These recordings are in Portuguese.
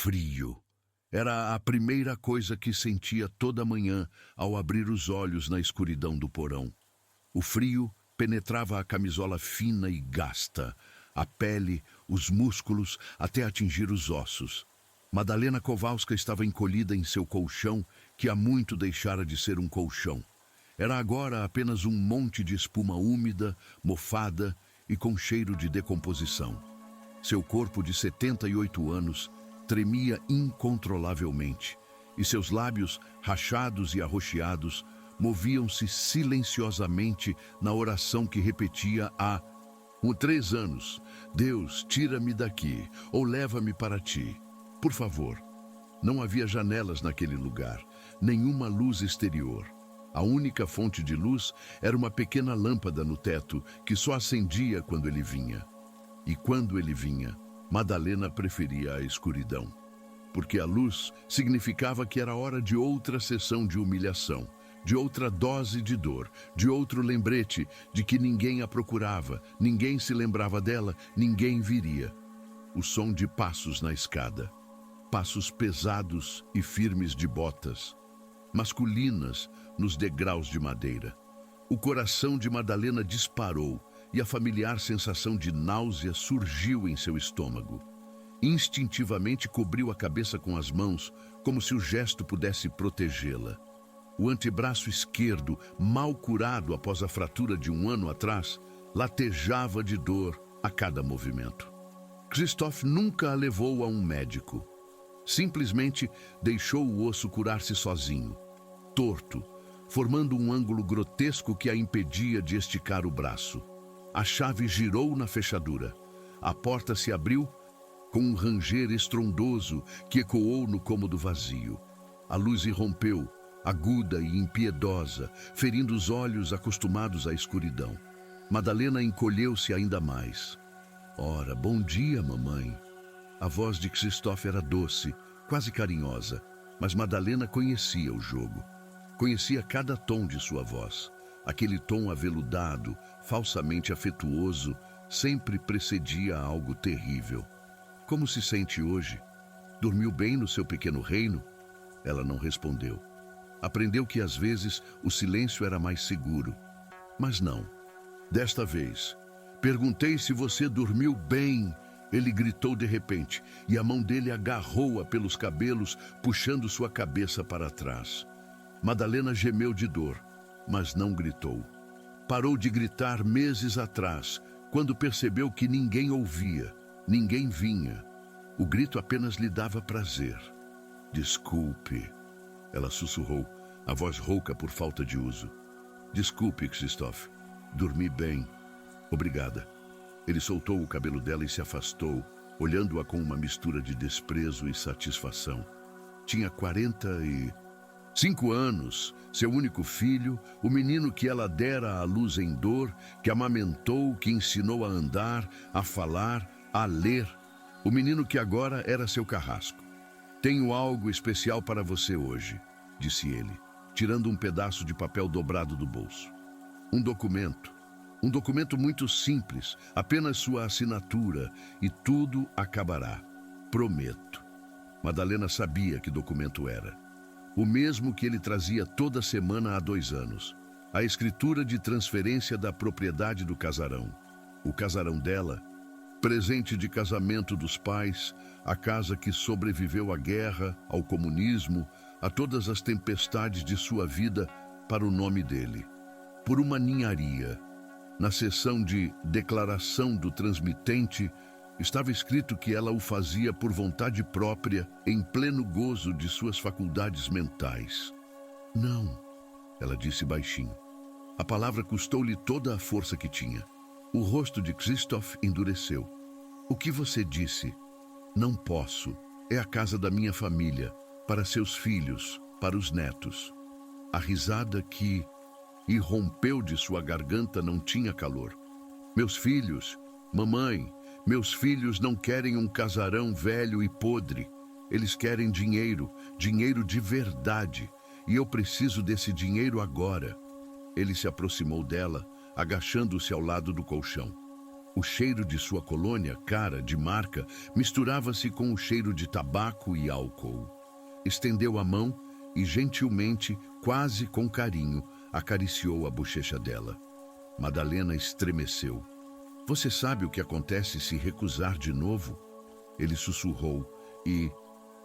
frio. Era a primeira coisa que sentia toda manhã ao abrir os olhos na escuridão do porão. O frio penetrava a camisola fina e gasta, a pele, os músculos, até atingir os ossos. Madalena Kowalska estava encolhida em seu colchão, que há muito deixara de ser um colchão. Era agora apenas um monte de espuma úmida, mofada e com cheiro de decomposição. Seu corpo de 78 anos tremia incontrolavelmente, e seus lábios, rachados e arroxeados, moviam-se silenciosamente na oração que repetia há 3 anos: Deus, tira-me daqui, ou leva-me para ti. Por favor. Não havia janelas naquele lugar, nenhuma luz exterior. A única fonte de luz era uma pequena lâmpada no teto que só acendia quando ele vinha. E quando ele vinha, Madalena preferia a escuridão, porque a luz significava que era hora de outra sessão de humilhação, de outra dose de dor, de outro lembrete de que ninguém a procurava, ninguém se lembrava dela, ninguém viria. O som de passos na escada, passos pesados e firmes de botas, masculinas nos degraus de madeira. O coração de Madalena disparou e a familiar sensação de náusea surgiu em seu estômago. Instintivamente cobriu a cabeça com as mãos, como se o gesto pudesse protegê-la. O antebraço esquerdo, mal curado após a fratura de 1 ano atrás, latejava de dor a cada movimento. Krzysztof nunca a levou a um médico. Simplesmente deixou o osso curar-se sozinho, torto, formando um ângulo grotesco que a impedia de esticar o braço. A chave girou na fechadura. A porta se abriu com um ranger estrondoso que ecoou no cômodo vazio. A luz irrompeu, aguda e impiedosa, ferindo os olhos acostumados à escuridão. Madalena encolheu-se ainda mais. Ora, bom dia, mamãe. A voz de Krzysztof era doce, quase carinhosa, mas Madalena conhecia o jogo. Conhecia cada tom de sua voz. Aquele tom aveludado, falsamente afetuoso, sempre precedia a algo terrível. Como se sente hoje? Dormiu bem no seu pequeno reino? Ela não respondeu. Aprendeu que às vezes o silêncio era mais seguro. Mas não. Desta vez, perguntei se você dormiu bem. Ele gritou de repente, e a mão dele agarrou-a pelos cabelos, puxando sua cabeça para trás. Madalena gemeu de dor, mas não gritou. Parou de gritar meses atrás, quando percebeu que ninguém ouvia, ninguém vinha. O grito apenas lhe dava prazer. Desculpe, ela sussurrou, a voz rouca por falta de uso. Desculpe, Krzysztof. Dormi bem. Obrigada. Ele soltou o cabelo dela e se afastou, olhando-a com uma mistura de desprezo e satisfação. Tinha 45 anos, seu único filho, o menino que ela dera à luz em dor, que amamentou, que ensinou a andar, a falar, a ler. O menino que agora era seu carrasco. Tenho algo especial para você hoje, disse ele, tirando um pedaço de papel dobrado do bolso. Um documento. Um documento muito simples, apenas sua assinatura, e tudo acabará. Prometo. Madalena sabia que documento era. O mesmo que ele trazia toda semana há 2 anos. A escritura de transferência da propriedade do casarão. O casarão dela, presente de casamento dos pais, a casa que sobreviveu à guerra, ao comunismo, a todas as tempestades de sua vida, para o nome dele. Por uma ninharia. Na seção de declaração do transmitente, estava escrito que ela o fazia por vontade própria, em pleno gozo de suas faculdades mentais. Não, ela disse baixinho. A palavra custou-lhe toda a força que tinha. O rosto de Krzysztof endureceu. O que você disse? Não posso. É a casa da minha família, para seus filhos, para os netos. A risada que irrompeu de sua garganta não tinha calor. Meus filhos, mamãe, meus filhos não querem um casarão velho e podre. Eles querem dinheiro, dinheiro de verdade. E eu preciso desse dinheiro agora. Ele se aproximou dela, agachando-se ao lado do colchão. O cheiro de sua colônia, cara de marca, misturava-se com o cheiro de tabaco e álcool. Estendeu a mão e, gentilmente, quase com carinho, acariciou a bochecha dela. Madalena estremeceu. Você sabe o que acontece se recusar de novo? Ele sussurrou e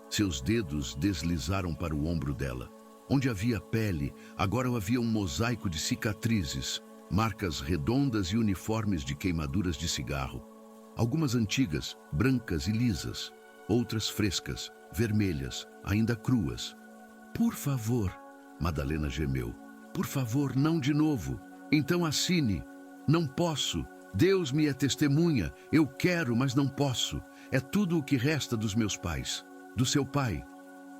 seus dedos deslizaram para o ombro dela. Onde havia pele, agora havia um mosaico de cicatrizes, marcas redondas e uniformes de queimaduras de cigarro. Algumas antigas, brancas e lisas, outras frescas, vermelhas, ainda cruas. Por favor, Madalena gemeu. Por favor, não de novo. Então assine. Não posso. Deus me é testemunha. Eu quero, mas não posso. É tudo o que resta dos meus pais. Do seu pai.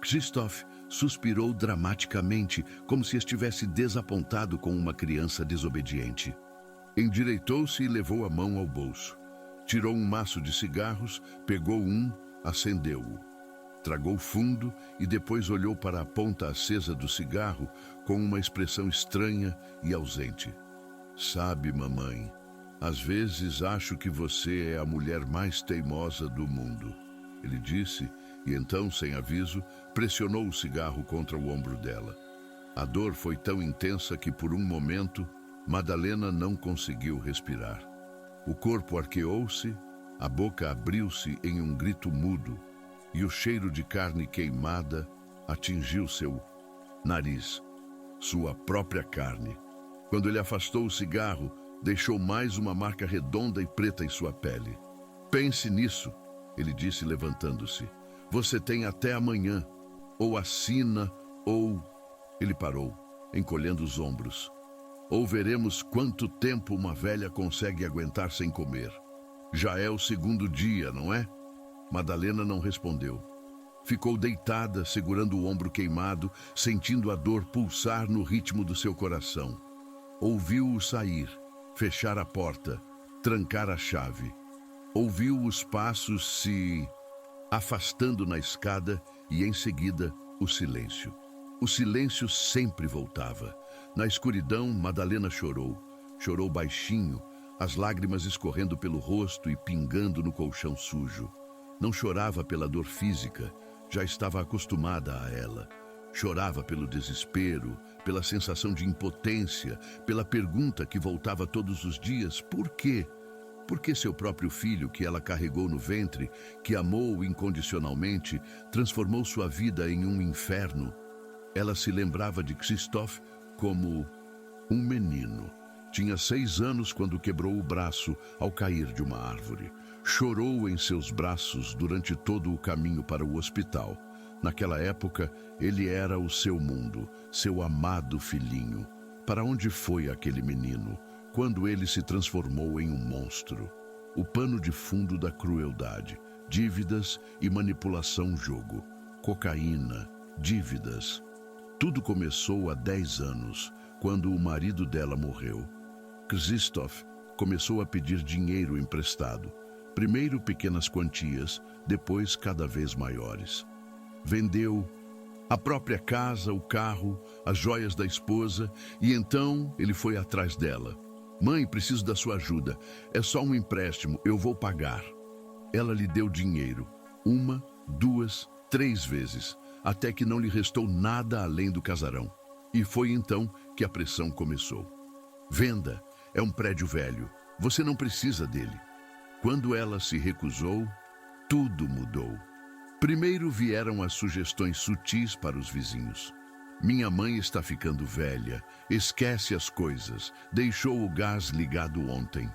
Krzysztof suspirou dramaticamente, como se estivesse desapontado com uma criança desobediente. Endireitou-se e levou a mão ao bolso. Tirou um maço de cigarros, pegou um, acendeu-o. Tragou fundo e depois olhou para a ponta acesa do cigarro com uma expressão estranha e ausente. Sabe, mamãe, às vezes acho que você é a mulher mais teimosa do mundo, ele disse, e então, sem aviso, pressionou o cigarro contra o ombro dela. A dor foi tão intensa que, por um momento, Madalena não conseguiu respirar. O corpo arqueou-se, a boca abriu-se em um grito mudo, e o cheiro de carne queimada atingiu seu nariz, sua própria carne. Quando ele afastou o cigarro, deixou mais uma marca redonda e preta em sua pele. Pense nisso, ele disse levantando-se. Você tem até amanhã. Ou assina, ou... Ele parou, encolhendo os ombros. Ou veremos quanto tempo uma velha consegue aguentar sem comer. Já é o segundo dia, não é? Madalena não respondeu. Ficou deitada, segurando o ombro queimado, sentindo a dor pulsar no ritmo do seu coração. Ouviu-o sair, fechar a porta, trancar a chave. Ouviu os passos se afastando na escada e, em seguida, o silêncio. O silêncio sempre voltava. Na escuridão, Madalena chorou. Chorou baixinho, as lágrimas escorrendo pelo rosto e pingando no colchão sujo. Não chorava pela dor física, já estava acostumada a ela. Chorava pelo desespero, pela sensação de impotência, pela pergunta que voltava todos os dias: por quê? Por que seu próprio filho, que ela carregou no ventre, que amou incondicionalmente, transformou sua vida em um inferno? Ela se lembrava de Krzysztof como um menino. Tinha 6 anos quando quebrou o braço ao cair de uma árvore. Chorou em seus braços durante todo o caminho para o hospital. Naquela época, ele era o seu mundo, seu amado filhinho. Para onde foi aquele menino? Quando ele se transformou em um monstro. O pano de fundo da crueldade, dívidas e manipulação-jogo, cocaína, dívidas. Tudo começou há 10 anos, quando o marido dela morreu. Krzysztof começou a pedir dinheiro emprestado, primeiro pequenas quantias, depois cada vez maiores. Vendeu a própria casa, o carro, as joias da esposa, e então ele foi atrás dela. Mãe, preciso da sua ajuda. É só um empréstimo, eu vou pagar. Ela lhe deu dinheiro, 1, 2, 3 vezes, até que não lhe restou nada além do casarão. E foi então que a pressão começou. Venda, é um prédio velho, você não precisa dele. Quando ela se recusou, tudo mudou. Primeiro vieram as sugestões sutis para os vizinhos. Minha mãe está ficando velha, esquece as coisas, deixou o gás ligado ontem.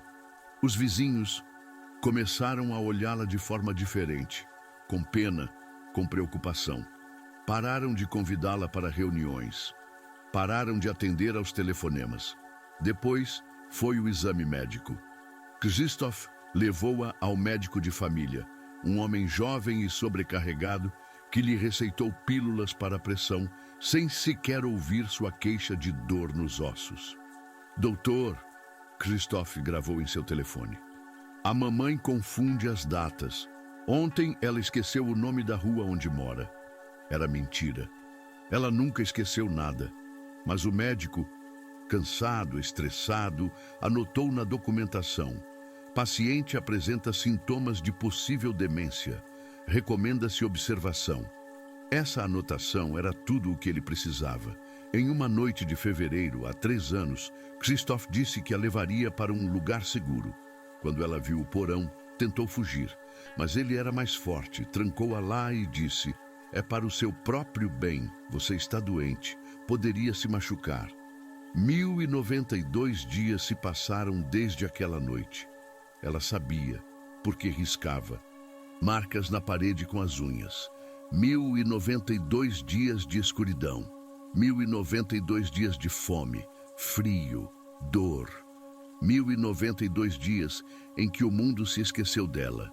Os vizinhos começaram a olhá-la de forma diferente, com pena, com preocupação. Pararam de convidá-la para reuniões. Pararam de atender aos telefonemas. Depois, foi o exame médico. Krzysztof levou-a ao médico de família, um homem jovem e sobrecarregado que lhe receitou pílulas para a pressão, sem sequer ouvir sua queixa de dor nos ossos. Doutor, Krzysztof gravou em seu telefone. A mamãe confunde as datas. Ontem ela esqueceu o nome da rua onde mora. Era mentira. Ela nunca esqueceu nada. Mas o médico, cansado, estressado, anotou na documentação: Paciente apresenta sintomas de possível demência. Recomenda-se observação. Essa anotação era tudo o que ele precisava. Em uma noite de fevereiro, há 3 anos, Christophe disse que a levaria para um lugar seguro. Quando ela viu o porão, tentou fugir, mas ele era mais forte, trancou-a lá e disse: "É para o seu próprio bem, você está doente, poderia se machucar." 1092 dias se passaram desde aquela noite. Ela sabia, porque riscava. Marcas na parede com as unhas. 1092 dias de escuridão. 1092 dias de fome, frio, dor. 1092 dias em que o mundo se esqueceu dela.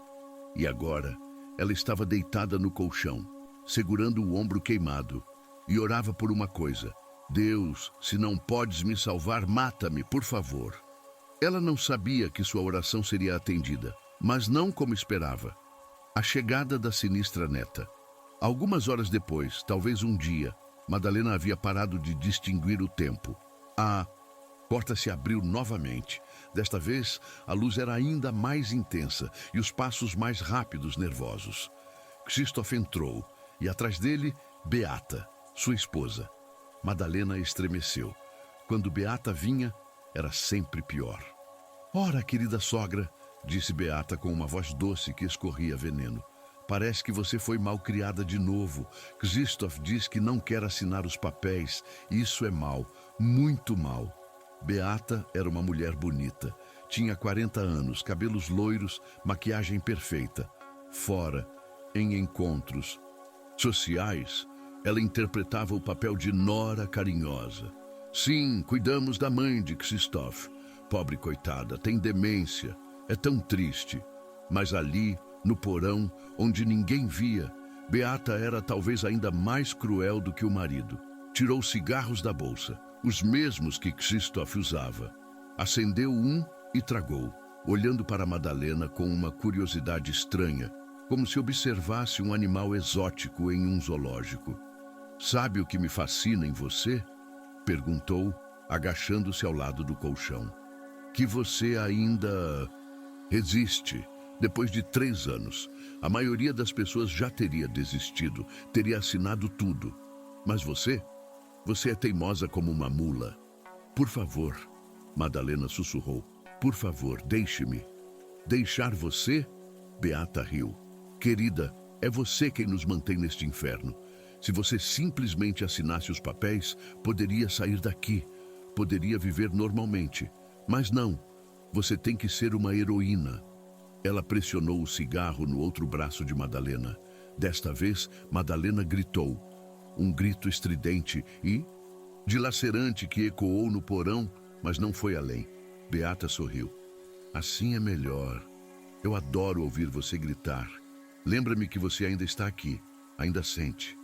E agora, ela estava deitada no colchão, segurando o ombro queimado, e orava por uma coisa: "Deus, se não podes me salvar, mata-me, por favor." Ela não sabia que sua oração seria atendida, mas não como esperava. A chegada da sinistra neta. Algumas horas depois, talvez um dia, Madalena havia parado de distinguir o tempo. A porta se abriu novamente. Desta vez, a luz era ainda mais intensa e os passos mais rápidos, nervosos. Christophe entrou e, atrás dele, Beata, sua esposa. Madalena estremeceu. Quando Beata vinha, era sempre pior. "Ora, querida sogra", disse Beata com uma voz doce que escorria veneno. "Parece que você foi mal criada de novo. Christophe diz que não quer assinar os papéis. Isso é mal, muito mal." Beata era uma mulher bonita. Tinha 40 anos, cabelos loiros, maquiagem perfeita. Fora, em encontros sociais, ela interpretava o papel de nora carinhosa. "Sim, cuidamos da mãe de Christophe. Pobre coitada, tem demência. É tão triste." Mas ali, no porão, onde ninguém via, Beata era talvez ainda mais cruel do que o marido. Tirou cigarros da bolsa, os mesmos que Christophe usava. Acendeu um e tragou, olhando para Madalena com uma curiosidade estranha, como se observasse um animal exótico em um zoológico. "Sabe o que me fascina em você?" perguntou, agachando-se ao lado do colchão. "Que você ainda resiste. Depois de 3 anos, a maioria das pessoas já teria desistido, teria assinado tudo. Mas você é teimosa como uma mula." "Por favor", Madalena sussurrou. "Por favor, deixe-me." "Deixar você?" Beata riu. "Querida, é você quem nos mantém neste inferno. Se você simplesmente assinasse os papéis, poderia sair daqui, poderia viver normalmente. Mas não, você tem que ser uma heroína." Ela pressionou o cigarro no outro braço de Madalena. Desta vez, Madalena gritou. Um grito estridente e dilacerante que ecoou no porão, mas não foi além. Beata sorriu. "Assim é melhor. Eu adoro ouvir você gritar. Lembra-me que você ainda está aqui, ainda sente."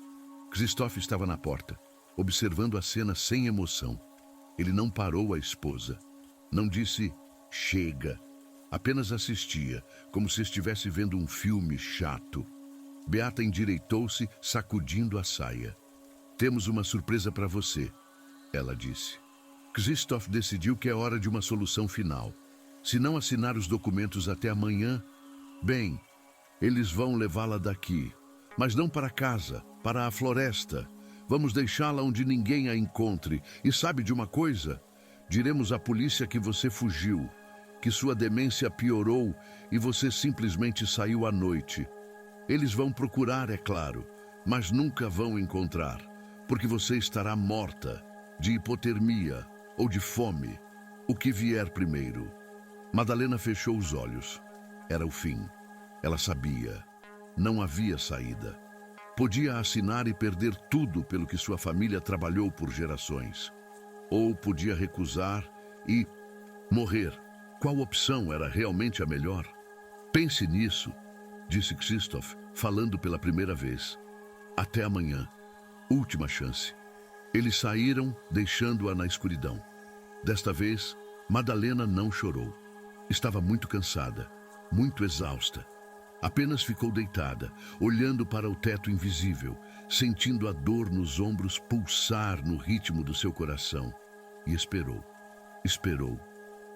Christophe estava na porta, observando a cena sem emoção. Ele não parou a esposa. Não disse "chega", apenas assistia, como se estivesse vendo um filme chato. Beata endireitou-se, sacudindo a saia. "Temos uma surpresa para você", ela disse. Christophe decidiu que é hora de uma solução final. Se não assinar os documentos até amanhã, bem, eles vão levá-la daqui. Mas não para casa, para a floresta. Vamos deixá-la onde ninguém a encontre. E sabe de uma coisa? Diremos à polícia que você fugiu, que sua demência piorou e você simplesmente saiu à noite. Eles vão procurar, é claro, mas nunca vão encontrar, porque você estará morta, de hipotermia ou de fome, o que vier primeiro. Madalena fechou os olhos. Era o fim. Ela sabia. Não havia saída. Podia assinar e perder tudo pelo que sua família trabalhou por gerações. Ou podia recusar e morrer. Qual opção era realmente a melhor? "Pense nisso", disse Christophe, falando pela primeira vez. "Até amanhã. Última chance." Eles saíram, deixando-a na escuridão. Desta vez, Madalena não chorou. Estava muito cansada, muito exausta. Apenas ficou deitada, olhando para o teto invisível, sentindo a dor nos ombros pulsar no ritmo do seu coração. E esperou. Esperou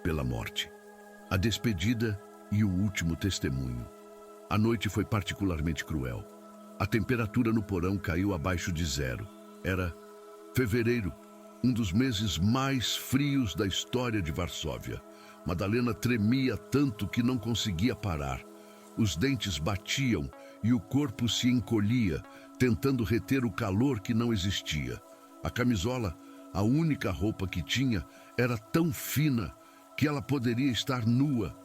pela morte. A despedida E o último testemunho. A noite foi particularmente cruel. A temperatura no porão caiu abaixo de zero. Era fevereiro, um dos meses mais frios da história de Varsóvia. Madalena tremia tanto que não conseguia parar. Os dentes batiam e o corpo se encolhia, tentando reter o calor que não existia. A camisola, a única roupa que tinha, era tão fina que ela poderia estar nua.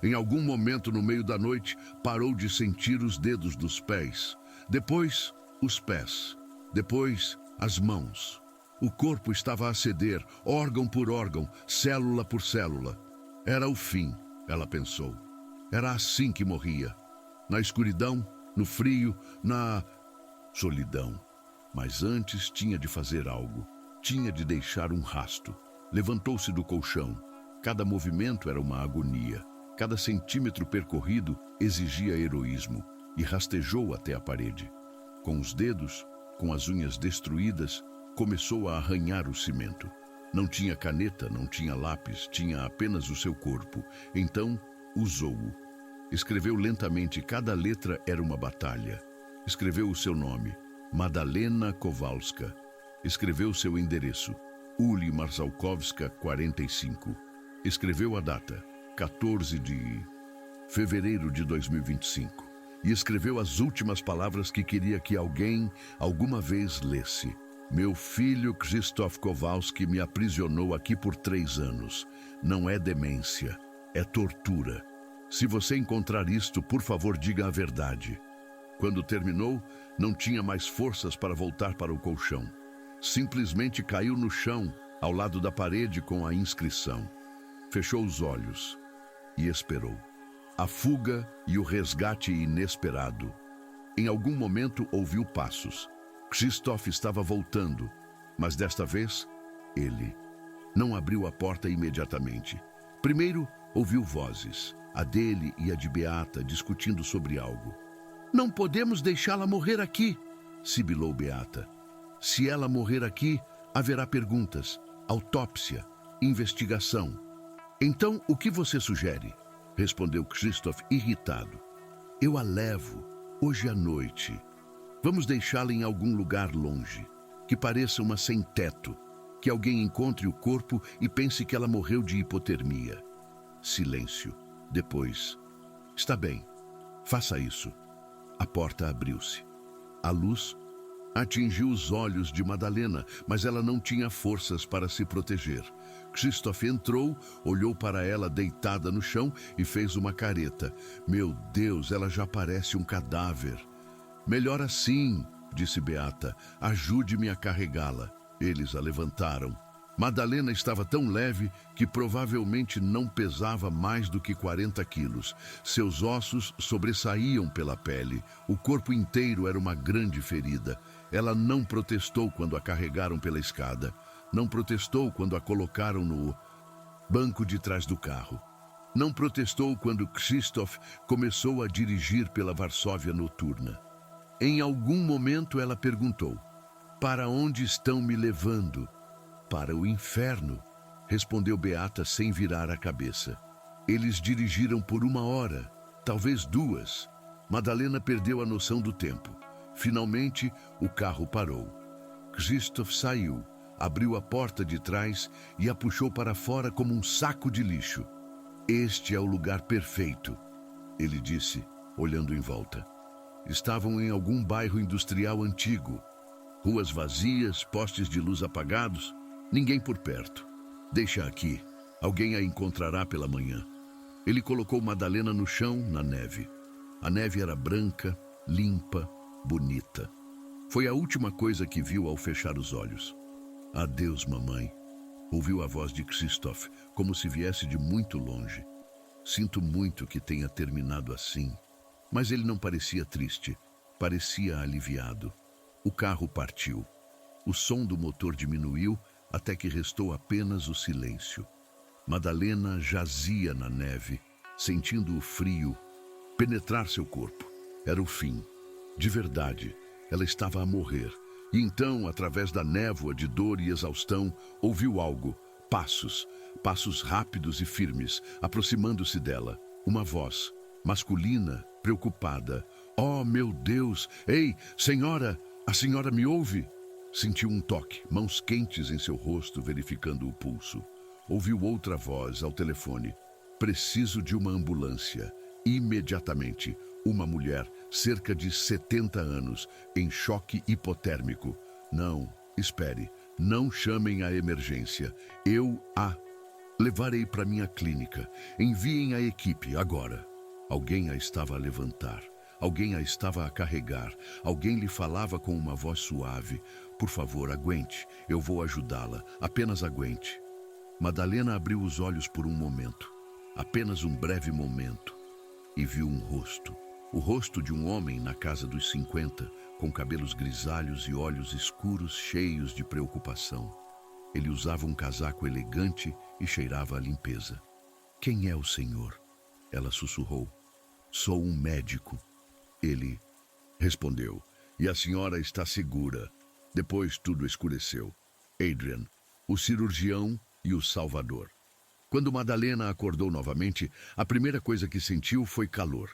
Em algum momento no meio da noite, parou de sentir os dedos dos pés. Depois, os pés. Depois, as mãos. O corpo estava a ceder, órgão por órgão, célula por célula. Era o fim, ela pensou. Era assim que morria. Na escuridão, no frio, na solidão. Mas antes tinha de fazer algo. Tinha de deixar um rasto. Levantou-se do colchão. Cada movimento era uma agonia. Cada centímetro percorrido exigia heroísmo. E rastejou até a parede. Com os dedos, com as unhas destruídas, começou a arranhar o cimento. Não tinha caneta, não tinha lápis, tinha apenas o seu corpo. Então, usou-o. Escreveu lentamente, cada letra era uma batalha. Escreveu o seu nome, Madalena Kowalska. Escreveu seu endereço, Uli Marszałkowska, 45. Escreveu a data, 14 de fevereiro de 2025. E escreveu as últimas palavras que queria que alguém, alguma vez, lesse. Meu filho Krzysztof Kowalski me aprisionou aqui por 3 anos. Não é demência, é tortura. Se você encontrar isto, por favor, diga a verdade. Quando terminou, não tinha mais forças para voltar para o colchão. Simplesmente caiu no chão, ao lado da parede com a inscrição. Fechou os olhos e esperou. A fuga e o resgate inesperado. Em algum momento ouviu passos. Krzysztof estava voltando, mas desta vez, ele não abriu a porta imediatamente. Primeiro, ouviu vozes, a dele e a de Beata, discutindo sobre algo. Não podemos deixá-la morrer aqui, sibilou Beata. Se ela morrer aqui, haverá perguntas, autópsia, investigação. Então, o que você sugere? Respondeu Krzysztof irritado. Eu a levo, hoje à noite. Vamos deixá-la em algum lugar longe, que pareça uma sem-teto, que alguém encontre o corpo e pense que ela morreu de hipotermia. Silêncio. Depois, está bem, faça isso. A porta abriu-se. A luz atingiu os olhos de Madalena, mas ela não tinha forças para se proteger. Krzysztof entrou, olhou para ela deitada no chão e fez uma careta. Meu Deus, ela já parece um cadáver. Melhor assim, disse Beata. Ajude-me a carregá-la. Eles a levantaram. Madalena estava tão leve que provavelmente não pesava mais do que 40 quilos. Seus ossos sobressaíam pela pele. O corpo inteiro era uma grande ferida. Ela não protestou quando a carregaram pela escada. Não protestou quando a colocaram no banco de trás do carro. Não protestou quando Krzysztof começou a dirigir pela Varsóvia noturna. Em algum momento ela perguntou: para onde estão me levando? Para o inferno, respondeu Beata sem virar a cabeça. Eles dirigiram por 1 hora, talvez 2. Madalena perdeu a noção do tempo. Finalmente, o carro parou. Krzysztof saiu, abriu a porta de trás e a puxou para fora como um saco de lixo. Este é o lugar perfeito, ele disse, olhando em volta. Estavam em algum bairro industrial antigo. Ruas vazias, postes de luz apagados, ninguém por perto. Deixa aqui, alguém a encontrará pela manhã. Ele colocou Madalena no chão, na neve. A neve era branca, limpa, bonita. Foi a última coisa que viu ao fechar os olhos. Adeus, mamãe. Ouviu a voz de Krzysztof, como se viesse de muito longe. Sinto muito que tenha terminado assim. Mas ele não parecia triste, parecia aliviado. O carro partiu. O som do motor diminuiu até que restou apenas o silêncio. Madalena jazia na neve, sentindo o frio penetrar seu corpo. Era o fim. De verdade, ela estava a morrer. E então, através da névoa de dor e exaustão, ouviu algo. Passos rápidos e firmes, aproximando-se dela. Uma voz, masculina, preocupada. Oh, meu Deus! Ei, senhora! A senhora me ouve? Sentiu um toque, mãos quentes em seu rosto, verificando o pulso. Ouviu outra voz ao telefone. Preciso de uma ambulância. Imediatamente, uma mulher, cerca de 70 anos, em choque hipotérmico. Não, espere, não chamem a emergência. Eu a levarei para minha clínica. Enviem a equipe agora. Alguém a estava a levantar. Alguém a estava a carregar. Alguém lhe falava com uma voz suave. Por favor, aguente. Eu vou ajudá-la. Apenas aguente. Madalena abriu os olhos por um momento. Apenas um breve momento. E viu um rosto. O rosto de um homem na casa dos 50, com cabelos grisalhos e olhos escuros cheios de preocupação. Ele usava um casaco elegante e cheirava a limpeza. Quem é o senhor? Ela sussurrou. Sou um médico. Ele respondeu. E a senhora está segura. Depois tudo escureceu. Adrian, o cirurgião e o salvador. Quando Madalena acordou novamente, a primeira coisa que sentiu foi calor.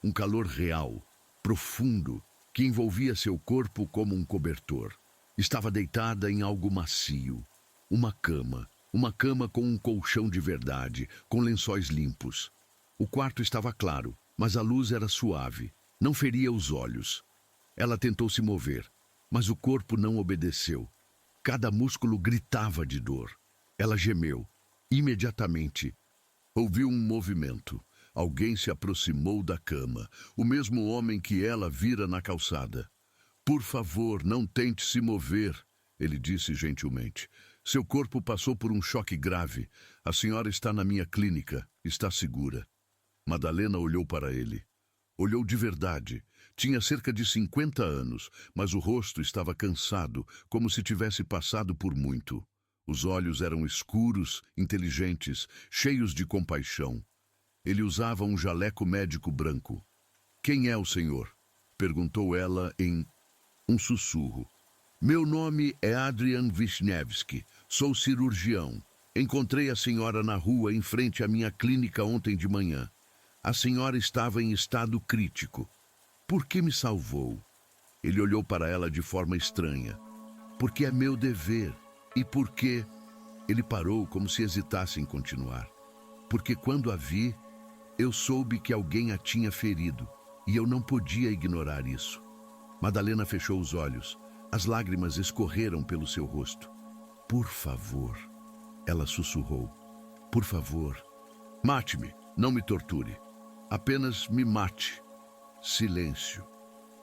Um calor real, profundo, que envolvia seu corpo como um cobertor. Estava deitada em algo macio. Uma cama com um colchão de verdade, com lençóis limpos. O quarto estava claro, mas a luz era suave, não feria os olhos. Ela tentou se mover, mas o corpo não obedeceu. Cada músculo gritava de dor. Ela gemeu. Imediatamente, ouviu um movimento. Alguém se aproximou da cama, o mesmo homem que ela vira na calçada. Por favor, não tente se mover, ele disse gentilmente. Seu corpo passou por um choque grave. A senhora está na minha clínica, está segura. Madalena olhou para ele. Olhou de verdade. Tinha cerca de 50 anos, mas o rosto estava cansado, como se tivesse passado por muito. Os olhos eram escuros, inteligentes, cheios de compaixão. Ele usava um jaleco médico branco. Quem é o senhor? Perguntou ela em um sussurro. Meu nome é Adrian Wisniewski. Sou cirurgião. Encontrei a senhora na rua em frente à minha clínica ontem de manhã. A senhora estava em estado crítico. Por que me salvou? Ele olhou para ela de forma estranha. Porque é meu dever. E por quê? Ele parou como se hesitasse em continuar. Porque quando a vi, eu soube que alguém a tinha ferido, e eu não podia ignorar isso. Madalena fechou os olhos. As lágrimas escorreram pelo seu rosto. Por favor, ela sussurrou. Por favor, mate-me, não me torture. Apenas me mate. Silêncio.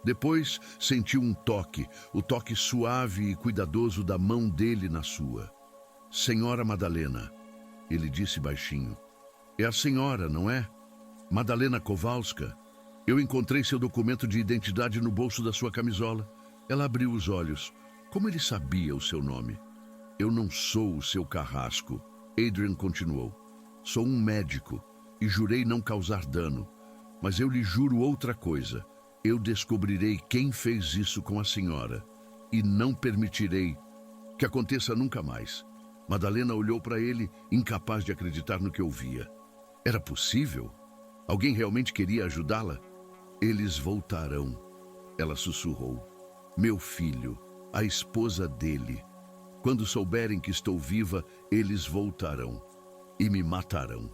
Depois sentiu um toque, o toque suave e cuidadoso da mão dele na sua. Senhora Madalena, ele disse baixinho. É a senhora, não é? Madalena Kowalska. Eu encontrei seu documento de identidade no bolso da sua camisola. Ela abriu os olhos. Como ele sabia o seu nome? Eu não sou o seu carrasco. Adrian continuou. Sou um médico e jurei não causar dano. Mas eu lhe juro outra coisa. Eu descobrirei quem fez isso com a senhora e não permitirei que aconteça nunca mais. Madalena olhou para ele, incapaz de acreditar no que ouvia. Era possível? Alguém realmente queria ajudá-la? Eles voltarão, ela sussurrou. Meu filho, a esposa dele. Quando souberem que estou viva, eles voltarão e me matarão.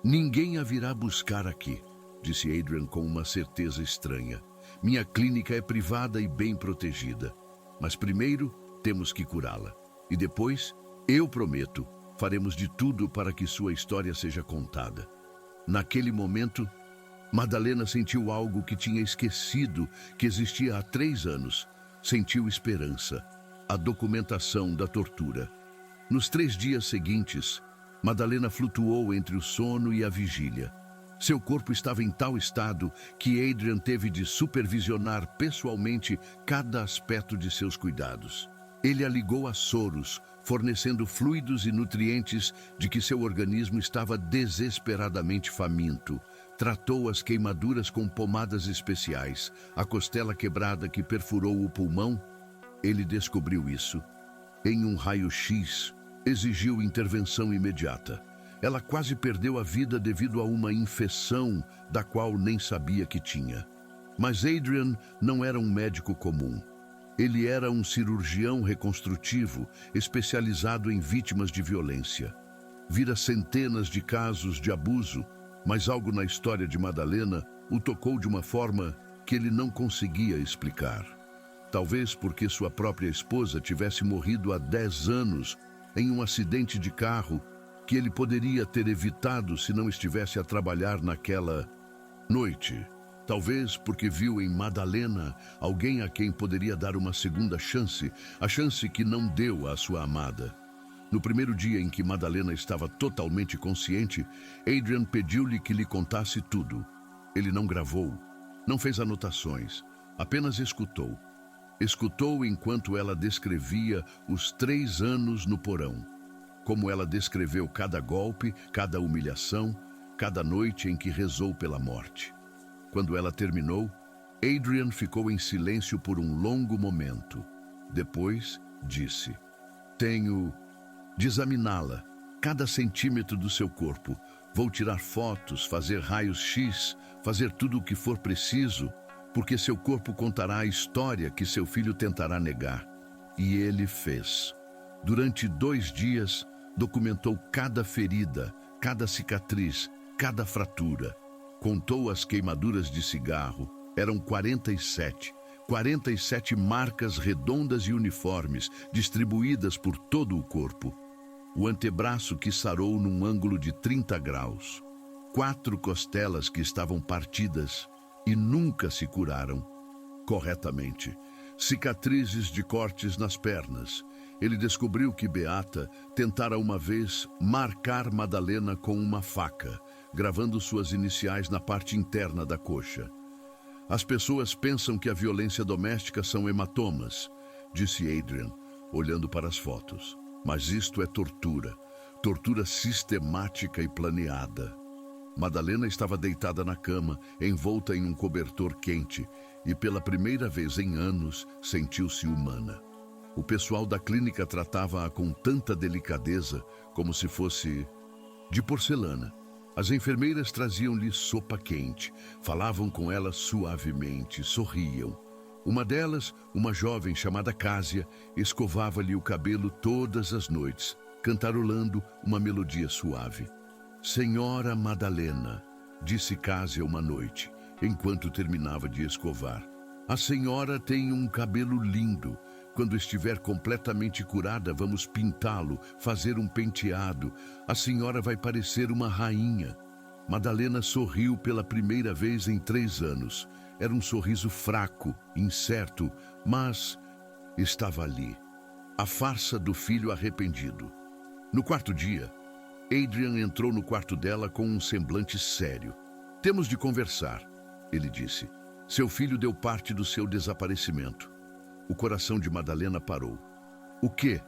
Ninguém a virá buscar aqui, disse Adrian com uma certeza estranha. Minha clínica é privada e bem protegida. Mas primeiro temos que curá-la. E depois, eu prometo, faremos de tudo para que sua história seja contada. Naquele momento, Madalena sentiu algo que tinha esquecido que existia há 3 anos. Sentiu esperança, a documentação da tortura. Nos 3 dias seguintes, Madalena flutuou entre o sono e a vigília. Seu corpo estava em tal estado que Adrian teve de supervisionar pessoalmente cada aspecto de seus cuidados. Ele a ligou a soros, fornecendo fluidos e nutrientes de que seu organismo estava desesperadamente faminto. Tratou as queimaduras com pomadas especiais, a costela quebrada que perfurou o pulmão. Ele descobriu isso. Em um raio-x, exigiu intervenção imediata. Ela quase perdeu a vida devido a uma infecção da qual nem sabia que tinha. Mas Adrian não era um médico comum. Ele era um cirurgião reconstrutivo especializado em vítimas de violência. Vira centenas de casos de abuso, mas algo na história de Madalena o tocou de uma forma que ele não conseguia explicar. Talvez porque sua própria esposa tivesse morrido há 10 anos em um acidente de carro que ele poderia ter evitado se não estivesse a trabalhar naquela noite. Talvez porque viu em Madalena alguém a quem poderia dar uma segunda chance, a chance que não deu à sua amada. No primeiro dia em que Madalena estava totalmente consciente, Adrian pediu-lhe que lhe contasse tudo. Ele não gravou, não fez anotações, apenas escutou. Escutou enquanto ela descrevia os 3 anos no porão. Como ela descreveu cada golpe, cada humilhação, cada noite em que rezou pela morte. Quando ela terminou, Adrian ficou em silêncio por um longo momento. Depois, disse: "Tenho de examiná-la, cada centímetro do seu corpo. Vou tirar fotos, fazer raios-x, fazer tudo o que for preciso, porque seu corpo contará a história que seu filho tentará negar." E ele fez. Durante 2 dias, documentou cada ferida, cada cicatriz, cada fratura. Contou as queimaduras de cigarro. Eram 47. 47 marcas redondas e uniformes, distribuídas por todo o corpo. O antebraço que sarou num ângulo de 30 graus. 4 costelas que estavam partidas e nunca se curaram corretamente. Cicatrizes de cortes nas pernas. Ele descobriu que Beata tentara uma vez marcar Madalena com uma faca, gravando suas iniciais na parte interna da coxa. "As pessoas pensam que a violência doméstica são hematomas", disse Adrian, olhando para as fotos. "Mas isto é tortura. Tortura sistemática e planeada." Madalena estava deitada na cama, envolta em um cobertor quente, e pela primeira vez em anos sentiu-se humana. O pessoal da clínica tratava-a com tanta delicadeza, como se fosse de porcelana. As enfermeiras traziam-lhe sopa quente, falavam com ela suavemente, sorriam. Uma delas, uma jovem chamada Cásia, escovava-lhe o cabelo todas as noites, cantarolando uma melodia suave. "Senhora Madalena", disse Cásia uma noite, enquanto terminava de escovar, "a senhora tem um cabelo lindo. Quando estiver completamente curada, vamos pintá-lo, fazer um penteado. A senhora vai parecer uma rainha." Madalena sorriu pela primeira vez em 3 anos. Era um sorriso fraco, incerto, mas estava ali. A farsa do filho arrependido. No 4º dia, Adrian entrou no quarto dela com um semblante sério. "Temos de conversar", ele disse. "Seu filho deu parte do seu desaparecimento." O coração de Madalena parou. "O quê?"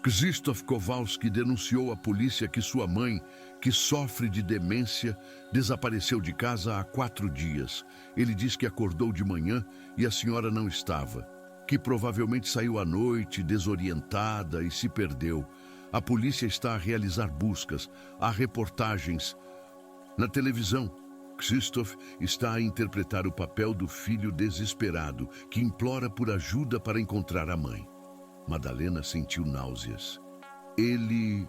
"Krzysztof Kowalski denunciou à polícia que sua mãe, que sofre de demência, desapareceu de casa há 4 dias. Ele diz que acordou de manhã e a senhora não estava, que provavelmente saiu à noite, desorientada, e se perdeu. A polícia está a realizar buscas, há reportagens na televisão. Krzysztof está a interpretar o papel do filho desesperado, que implora por ajuda para encontrar a mãe." Madalena sentiu náuseas. Ele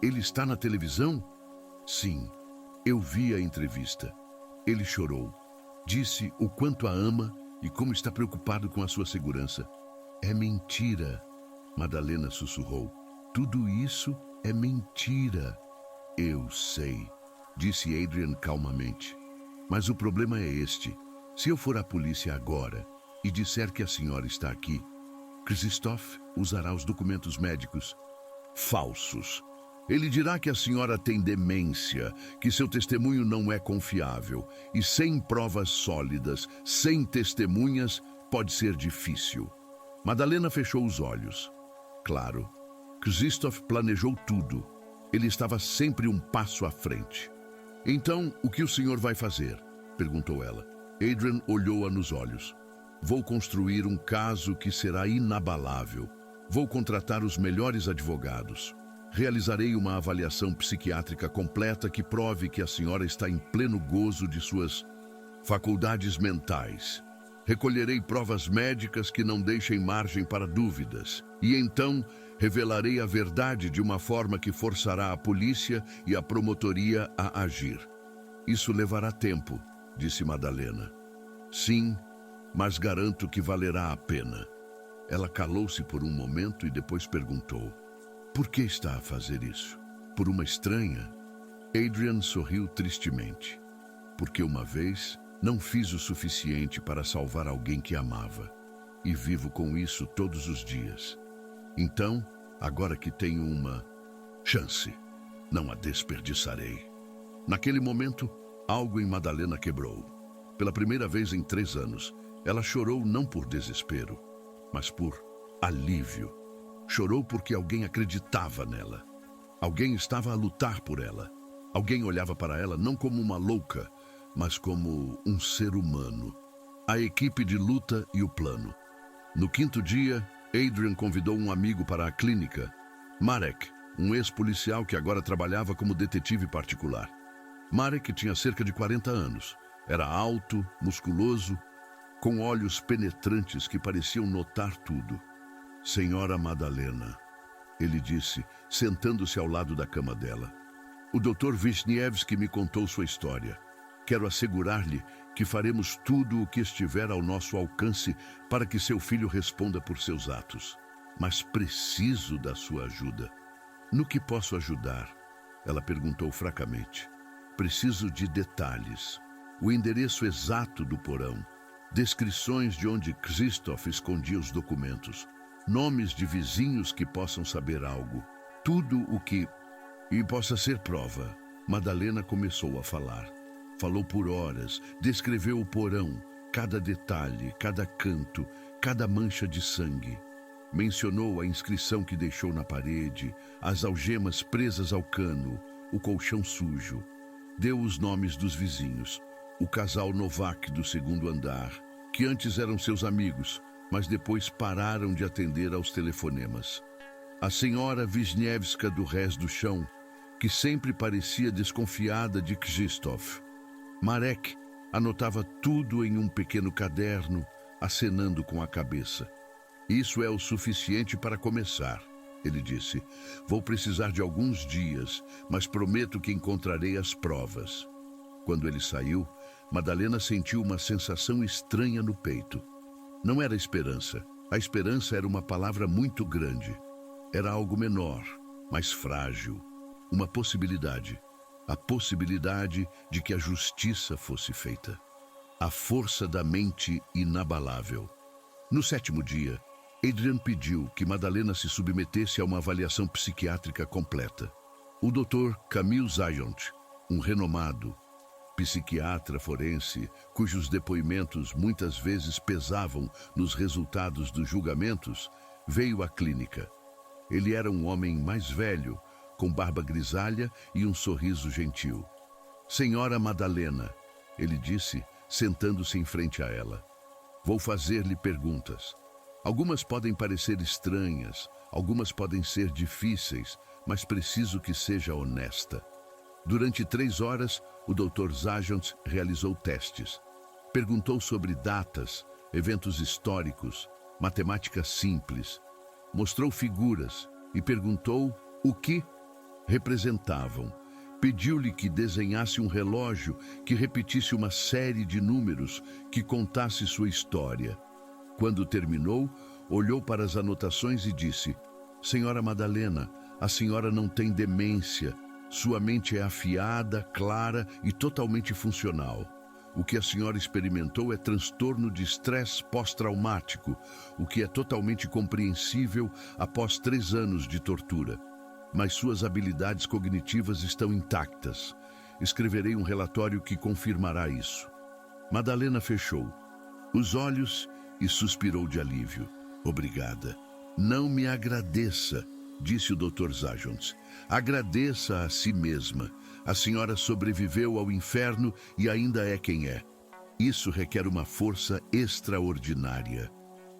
está na televisão?" "Sim, eu vi a entrevista." Ele chorou. Disse o quanto a ama e como está preocupado com a sua segurança. "É mentira", Madalena sussurrou. "Tudo isso é mentira." "Eu sei", disse Adrian calmamente. "Mas o problema é este. Se eu for à polícia agora e disser que a senhora está aqui, Krzysztof usará os documentos médicos falsos. Ele dirá que a senhora tem demência, que seu testemunho não é confiável, e sem provas sólidas, sem testemunhas, pode ser difícil." Madalena fechou os olhos. Claro, Krzysztof planejou tudo. Ele estava sempre um passo à frente. "Então, o que o senhor vai fazer?" perguntou ela. Adrian olhou-a nos olhos. "Vou construir um caso que será inabalável. Vou contratar os melhores advogados." Realizarei uma avaliação psiquiátrica completa que prove que a senhora está em pleno gozo de suas faculdades mentais. Recolherei provas médicas que não deixem margem para dúvidas. E então revelarei a verdade de uma forma que forçará a polícia e a promotoria a agir. Isso levará tempo, disse Madalena. Sim, mas garanto que valerá a pena. Ela calou-se por um momento e depois perguntou: por que está a fazer isso? Por uma estranha? Adrian sorriu tristemente. Porque uma vez não fiz o suficiente para salvar alguém que amava. E vivo com isso todos os dias. Então, agora que tenho uma chance, não a desperdiçarei. Naquele momento, algo em Madalena quebrou. Pela primeira vez em 3 anos, ela chorou não por desespero, mas por alívio. Chorou porque alguém acreditava nela. Alguém estava a lutar por ela. Alguém olhava para ela não como uma louca, mas como um ser humano. A equipe de luta e o plano. No 5º dia, Adrian convidou um amigo para a clínica, Marek, um ex-policial que agora trabalhava como detetive particular. Marek tinha cerca de 40 anos. Era alto, musculoso, com olhos penetrantes que pareciam notar tudo. Senhora Madalena, ele disse, sentando-se ao lado da cama dela. O Dr. Wisniewski me contou sua história. Quero assegurar-lhe que faremos tudo o que estiver ao nosso alcance para que seu filho responda por seus atos. Mas preciso da sua ajuda. No que posso ajudar? Ela perguntou fracamente. Preciso de detalhes. O endereço exato do porão. Descrições de onde Krzysztof escondia os documentos. Nomes de vizinhos que possam saber algo. Tudo o que... E possa ser prova. Madalena começou a falar. Falou por horas, descreveu o porão, cada detalhe, cada canto, cada mancha de sangue. Mencionou a inscrição que deixou na parede, as algemas presas ao cano, o colchão sujo. Deu os nomes dos vizinhos. O casal Novak do 2º andar, que antes eram seus amigos, mas depois pararam de atender aos telefonemas. A senhora Wisniewska do Rés do Chão, que sempre parecia desconfiada de Krzysztof. Marek anotava tudo em um pequeno caderno, acenando com a cabeça. Isso é o suficiente para começar, ele disse. Vou precisar de alguns dias, mas prometo que encontrarei as provas. Quando ele saiu, Madalena sentiu uma sensação estranha no peito. Não era esperança. A esperança era uma palavra muito grande. Era algo menor, mais frágil. Uma possibilidade. A possibilidade de que a justiça fosse feita. A força da mente inabalável. No 7º dia, Adrian pediu que Madalena se submetesse a uma avaliação psiquiátrica completa. O Dr. Camille Zajont, um renomado psiquiatra forense, cujos depoimentos muitas vezes pesavam nos resultados dos julgamentos, veio à clínica. Ele era um homem mais velho, com barba grisalha e um sorriso gentil. Senhora Madalena, ele disse, sentando-se em frente a ela. Vou fazer-lhe perguntas. Algumas podem parecer estranhas, algumas podem ser difíceis, mas preciso que seja honesta. Durante 3 horas, o Dr. Zajont realizou testes. Perguntou sobre datas, eventos históricos, matemática simples. Mostrou figuras e perguntou o que representavam. Pediu-lhe que desenhasse um relógio que repetisse uma série de números que contasse sua história. Quando terminou, olhou para as anotações e disse: Senhora Madalena, a senhora não tem demência. Sua mente é afiada, clara e totalmente funcional. O que a senhora experimentou é transtorno de estresse pós-traumático, o que é totalmente compreensível após 3 anos de tortura. Mas suas habilidades cognitivas estão intactas. Escreverei um relatório que confirmará isso. Madalena fechou os olhos e suspirou de alívio. Obrigada. Não me agradeça, disse o Dr. Zajont. Agradeça a si mesma. A senhora sobreviveu ao inferno e ainda é quem é. Isso requer uma força extraordinária.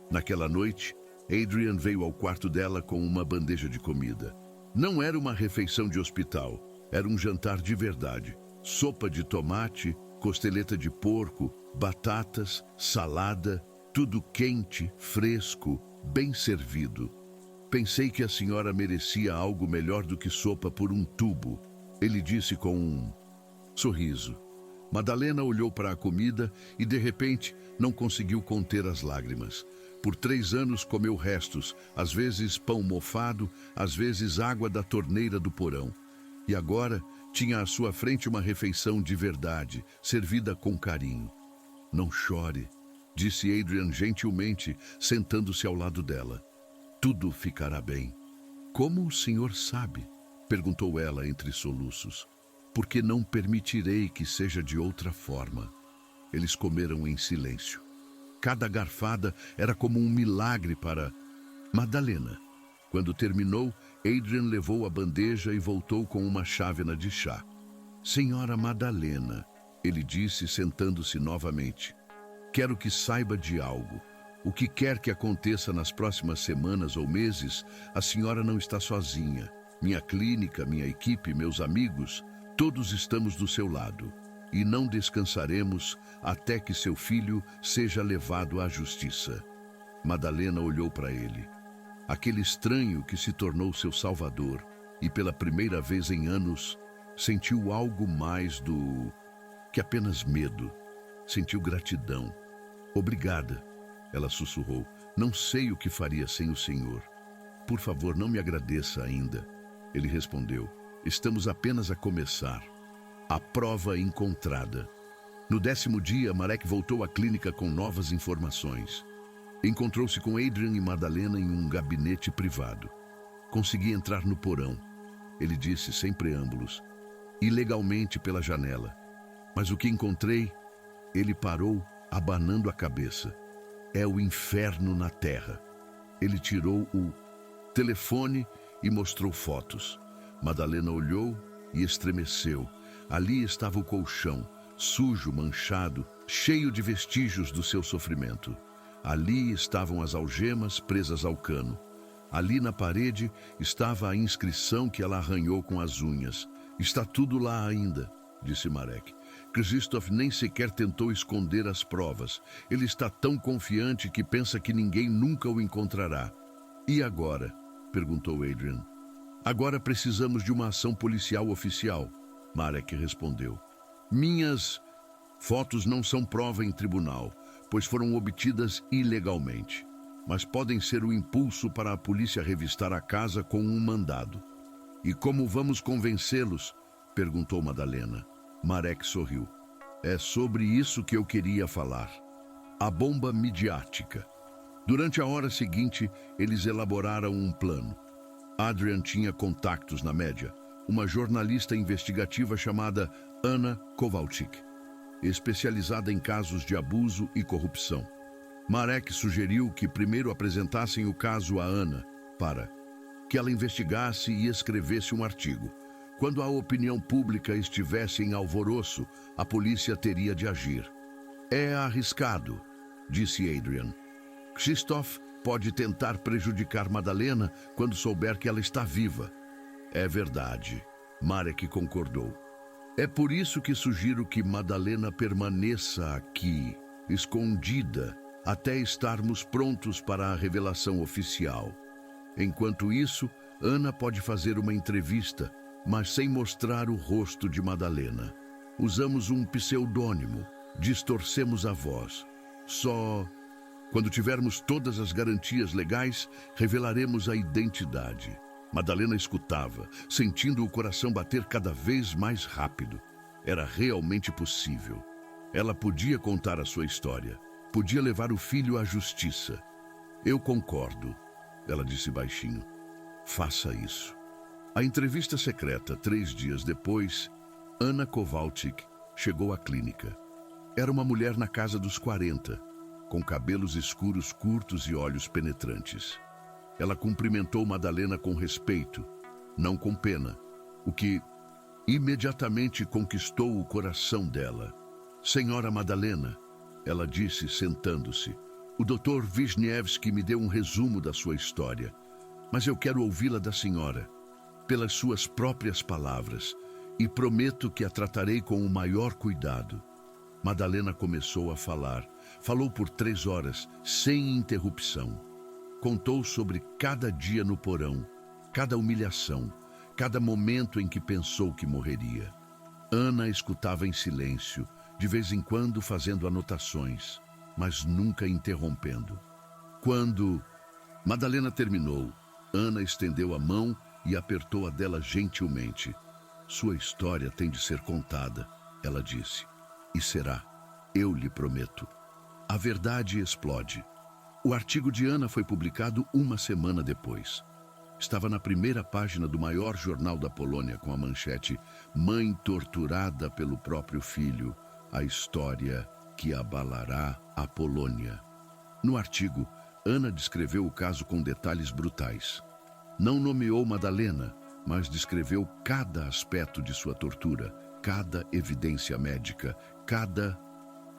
Naquela noite, Adrian veio ao quarto dela com uma bandeja de comida. Não era uma refeição de hospital, era um jantar de verdade. Sopa de tomate, costeleta de porco, batatas, salada, tudo quente, fresco, bem servido. Pensei que a senhora merecia algo melhor do que sopa por um tubo. Ele disse com um sorriso. Madalena olhou para a comida e, de repente, não conseguiu conter as lágrimas. Por 3 anos comeu restos, às vezes pão mofado, às vezes água da torneira do porão. E agora tinha à sua frente uma refeição de verdade, servida com carinho. Não chore, disse Adrian gentilmente, sentando-se ao lado dela. Tudo ficará bem. Como o senhor sabe? Perguntou ela entre soluços. Porque não permitirei que seja de outra forma. Eles comeram em silêncio. Cada garfada era como um milagre para Madalena. Quando terminou, Adrian levou a bandeja e voltou com uma chávena de chá. Senhora Madalena, ele disse sentando-se novamente. Quero que saiba de algo. O que quer que aconteça nas próximas semanas ou meses, a senhora não está sozinha. Minha clínica, minha equipe, meus amigos, todos estamos do seu lado. E não descansaremos até que seu filho seja levado à justiça. Madalena olhou para ele. Aquele estranho que se tornou seu salvador e pela primeira vez em anos sentiu algo mais do que apenas medo. Sentiu gratidão. Obrigada, ela sussurrou. Não sei o que faria sem o senhor. Por favor, não me agradeça ainda. Ele respondeu. Estamos apenas a começar. A prova encontrada. No 10º dia, Marek voltou à clínica com novas informações. Encontrou-se com Adrian e Madalena em um gabinete privado. Consegui entrar no porão, ele disse sem preâmbulos, ilegalmente pela janela. Mas o que encontrei? Ele parou, abanando a cabeça. É o inferno na terra. Ele tirou o telefone e mostrou fotos. Madalena olhou e estremeceu. Ali estava o colchão, sujo, manchado, cheio de vestígios do seu sofrimento. Ali estavam as algemas presas ao cano. Ali na parede estava a inscrição que ela arranhou com as unhas. Está tudo lá ainda, disse Marek. Krzysztof nem sequer tentou esconder as provas. Ele está tão confiante que pensa que ninguém nunca o encontrará. E agora? Perguntou Adrian. Agora precisamos de uma ação policial oficial, Marek respondeu. Minhas fotos não são prova em tribunal, pois foram obtidas ilegalmente, mas podem ser o impulso para a polícia revistar a casa com um mandado. E como vamos convencê-los? Perguntou Madalena. Marek sorriu. É sobre isso que eu queria falar. A bomba midiática. Durante a hora seguinte, eles elaboraram um plano. Adrian tinha contactos na média, uma jornalista investigativa chamada Anna Kowalczyk, especializada em casos de abuso e corrupção. Marek sugeriu que primeiro apresentassem o caso a Anna, para que ela investigasse e escrevesse um artigo. Quando a opinião pública estivesse em alvoroço, a polícia teria de agir. É arriscado, disse Adrian. Krzysztof pode tentar prejudicar Madalena quando souber que ela está viva. É verdade, Marek concordou. É por isso que sugiro que Madalena permaneça aqui, escondida, até estarmos prontos para a revelação oficial. Enquanto isso, Ana pode fazer uma entrevista, mas sem mostrar o rosto de Madalena. Usamos um pseudônimo, distorcemos a voz. Só quando tivermos todas as garantias legais, revelaremos a identidade. Madalena escutava, sentindo o coração bater cada vez mais rápido. Era realmente possível. Ela podia contar a sua história. Podia levar o filho à justiça. Eu concordo, ela disse baixinho. Faça isso. A entrevista secreta, 3 dias depois, Anna Kowalczyk chegou à clínica. Era uma mulher na casa dos 40, com cabelos escuros curtos e olhos penetrantes. Ela cumprimentou Madalena com respeito, não com pena, o que imediatamente conquistou o coração dela. Senhora Madalena, ela disse sentando-se, o Dr. Wisniewski me deu um resumo da sua história, mas eu quero ouvi-la da senhora. pelas suas próprias palavras, e prometo que a tratarei com o maior cuidado. Madalena começou a falar. Falou por 3 horas, sem interrupção. Contou sobre cada dia no porão, cada humilhação, cada momento em que pensou que morreria. Ana escutava em silêncio, de vez em quando fazendo anotações, mas nunca interrompendo. Quando Madalena terminou, Ana estendeu a mão e apertou a dela gentilmente. Sua história tem de ser contada, ela disse. E será, eu lhe prometo. A verdade explode. O artigo de Ana foi publicado 1 semana depois. Estava na primeira página do maior jornal da Polônia com a manchete "Mãe torturada pelo próprio filho, a história que abalará a Polônia". No artigo, Ana descreveu o caso com detalhes brutais. Não nomeou Madalena, mas descreveu cada aspecto de sua tortura, cada evidência médica, cada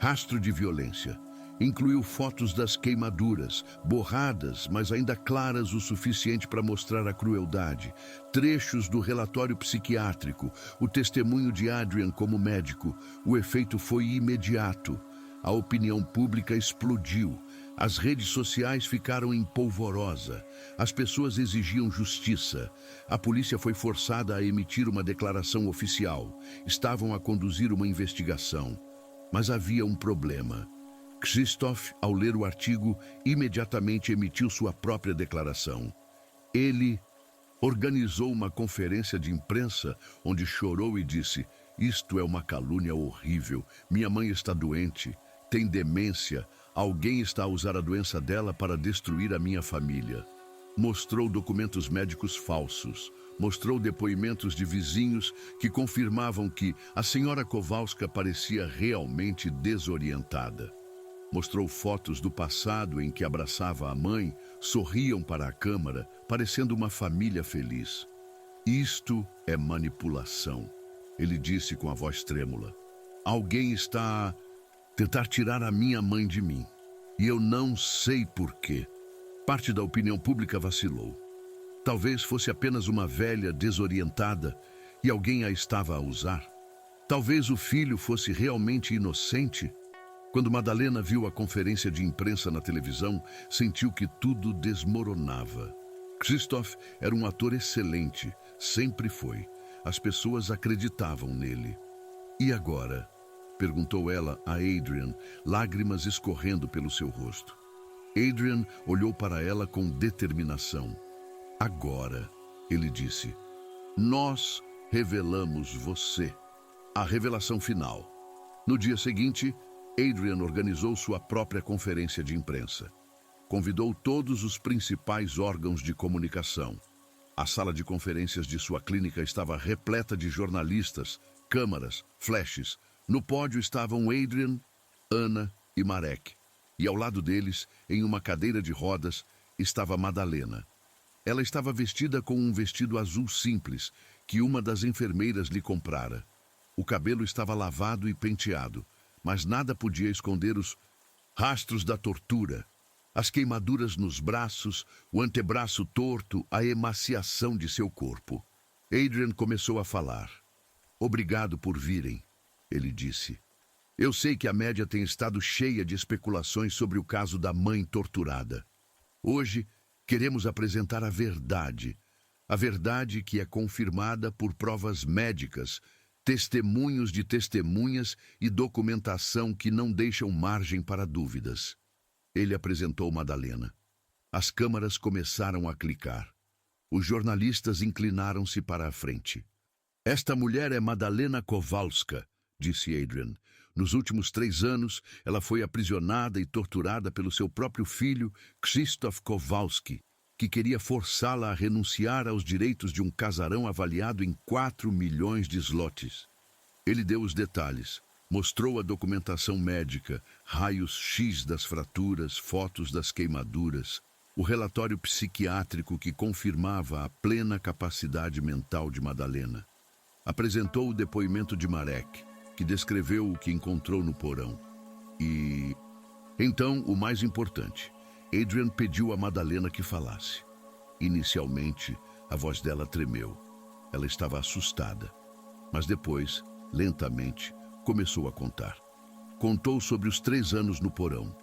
rastro de violência. Incluiu fotos das queimaduras, borradas, mas ainda claras o suficiente para mostrar a crueldade, trechos do relatório psiquiátrico, o testemunho de Adrian como médico. O efeito foi imediato. A opinião pública explodiu. As redes sociais ficaram em polvorosa. As pessoas exigiam justiça. A polícia foi forçada a emitir uma declaração oficial. Estavam a conduzir uma investigação. Mas havia um problema. Krzysztof, ao ler o artigo, imediatamente emitiu sua própria declaração. Ele organizou uma conferência de imprensa onde chorou e disse: "Isto é uma calúnia horrível. Minha mãe está doente, tem demência. Alguém está a usar a doença dela para destruir a minha família." Mostrou documentos médicos falsos. Mostrou depoimentos de vizinhos que confirmavam que a senhora Kowalska parecia realmente desorientada. Mostrou fotos do passado em que abraçava a mãe, sorriam para a câmara, parecendo uma família feliz. "Isto é manipulação", ele disse com a voz trêmula. "Alguém está a tentar tirar a minha mãe de mim. E eu não sei por quê." Parte da opinião pública vacilou. Talvez fosse apenas uma velha desorientada e alguém a estava a usar. Talvez o filho fosse realmente inocente. Quando Madalena viu a conferência de imprensa na televisão, sentiu que tudo desmoronava. Krzysztof era um ator excelente, sempre foi. As pessoas acreditavam nele. "E agora?" perguntou ela a Adrian, lágrimas escorrendo pelo seu rosto. Adrian olhou para ela com determinação. "Agora", ele disse, "nós revelamos você." A revelação final. No dia seguinte, Adrian organizou sua própria conferência de imprensa. Convidou todos os principais órgãos de comunicação. A sala de conferências de sua clínica estava repleta de jornalistas, câmaras, flashes. No pódio estavam Adrian, Ana e Marek. E ao lado deles, em uma cadeira de rodas, estava Madalena. Ela estava vestida com um vestido azul simples, que uma das enfermeiras lhe comprara. O cabelo estava lavado e penteado, mas nada podia esconder os rastros da tortura, as queimaduras nos braços, o antebraço torto, a emaciação de seu corpo. Adrian começou a falar. "Obrigado por virem", ele disse. "Eu sei que a média tem estado cheia de especulações sobre o caso da mãe torturada. Hoje, queremos apresentar a verdade que é confirmada por provas médicas, testemunhos de testemunhas e documentação que não deixam margem para dúvidas." Ele apresentou Madalena. As câmaras começaram a clicar. Os jornalistas inclinaram-se para a frente. "Esta mulher é Madalena Kowalska", disse Adrian. "Nos últimos 3 anos, ela foi aprisionada e torturada pelo seu próprio filho, Krzysztof Kowalski, que queria forçá-la a renunciar aos direitos de um casarão avaliado em 4 milhões de zlotys. Ele deu os detalhes, mostrou a documentação médica, raios-x das fraturas, fotos das queimaduras, o relatório psiquiátrico que confirmava a plena capacidade mental de Madalena. Apresentou o depoimento de Marek, que descreveu o que encontrou no porão. E então, o mais importante, Adrian pediu a Madalena que falasse. Inicialmente, a voz dela tremeu. Ela estava assustada. Mas depois, lentamente, começou a contar. Contou sobre os 3 anos no porão,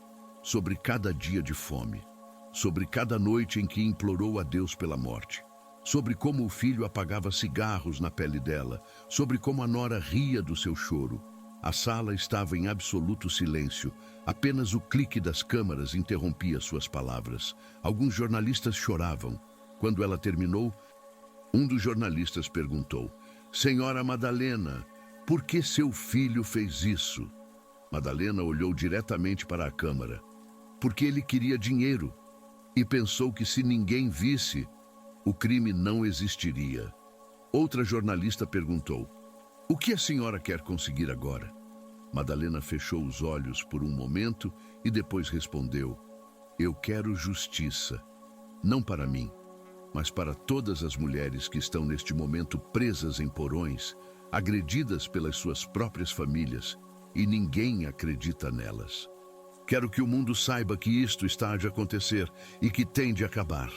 sobre cada dia de fome, sobre cada noite em que implorou a Deus pela morte, sobre como o filho apagava cigarros na pele dela, sobre como a nora ria do seu choro. A sala estava em absoluto silêncio. Apenas o clique das câmaras interrompia suas palavras. Alguns jornalistas choravam. Quando ela terminou, um dos jornalistas perguntou: "Senhora Madalena, por que seu filho fez isso?" Madalena olhou diretamente para a câmara. Porque ele queria dinheiro e pensou que se ninguém visse, o crime não existiria. Outra jornalista perguntou: "O que a senhora quer conseguir agora?" Madalena fechou os olhos por um momento e depois respondeu: "Eu quero justiça, não para mim, mas para todas as mulheres que estão neste momento presas em porões, agredidas pelas suas próprias famílias, e ninguém acredita nelas. Quero que o mundo saiba que isto está de acontecer e que tem de acabar."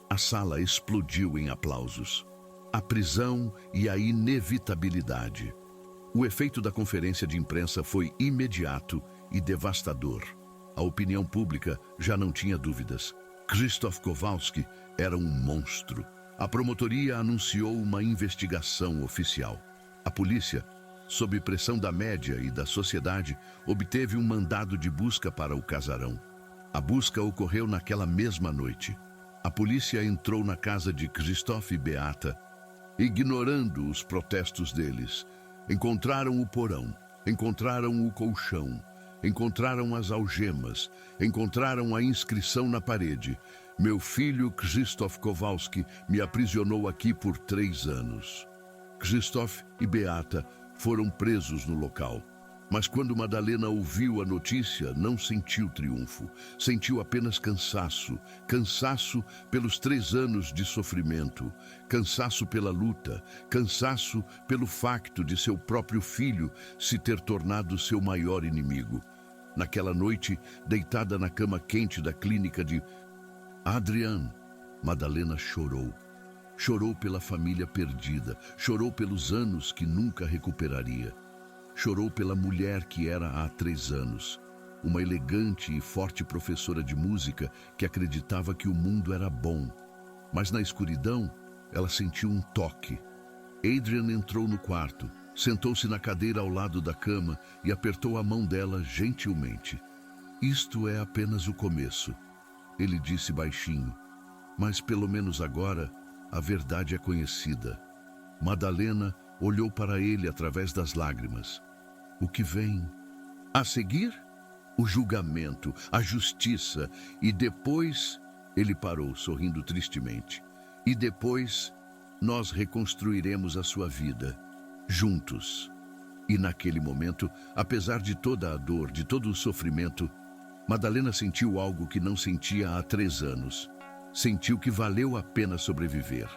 A sala explodiu em aplausos. A prisão e a inevitabilidade. O efeito da conferência de imprensa foi imediato e devastador. A opinião pública já não tinha dúvidas. Krzysztof Kowalski era um monstro. A promotoria anunciou uma investigação oficial. A polícia, sob pressão da média e da sociedade, obteve um mandado de busca para o casarão. A busca ocorreu naquela mesma noite. A polícia entrou na casa de Krzysztof e Beata, ignorando os protestos deles. Encontraram o porão, encontraram o colchão, encontraram as algemas, encontraram a inscrição na parede: "Meu filho Krzysztof Kowalski me aprisionou aqui por 3 anos." Krzysztof e Beata foram presos no local. Mas quando Madalena ouviu a notícia, não sentiu triunfo. Sentiu apenas cansaço. Cansaço pelos 3 anos de sofrimento. Cansaço pela luta. Cansaço pelo facto de seu próprio filho se ter tornado seu maior inimigo. Naquela noite, deitada na cama quente da clínica de Adrian, Madalena chorou. Chorou pela família perdida. Chorou pelos anos que nunca recuperaria. Chorou pela mulher que era há 3 anos, uma elegante e forte professora de música que acreditava que o mundo era bom. Mas na escuridão, ela sentiu um toque. Adrian entrou no quarto, sentou-se na cadeira ao lado da cama e apertou a mão dela gentilmente. "Isto é apenas o começo", ele disse baixinho, "mas pelo menos agora a verdade é conhecida." Madalena olhou para ele através das lágrimas. "O que vem a seguir?" "O julgamento, a justiça, e depois..." Ele parou, sorrindo tristemente. "E depois, nós reconstruiremos a sua vida, juntos." E naquele momento, apesar de toda a dor, de todo o sofrimento, Madalena sentiu algo que não sentia há 3 anos. Sentiu que valeu a pena sobreviver.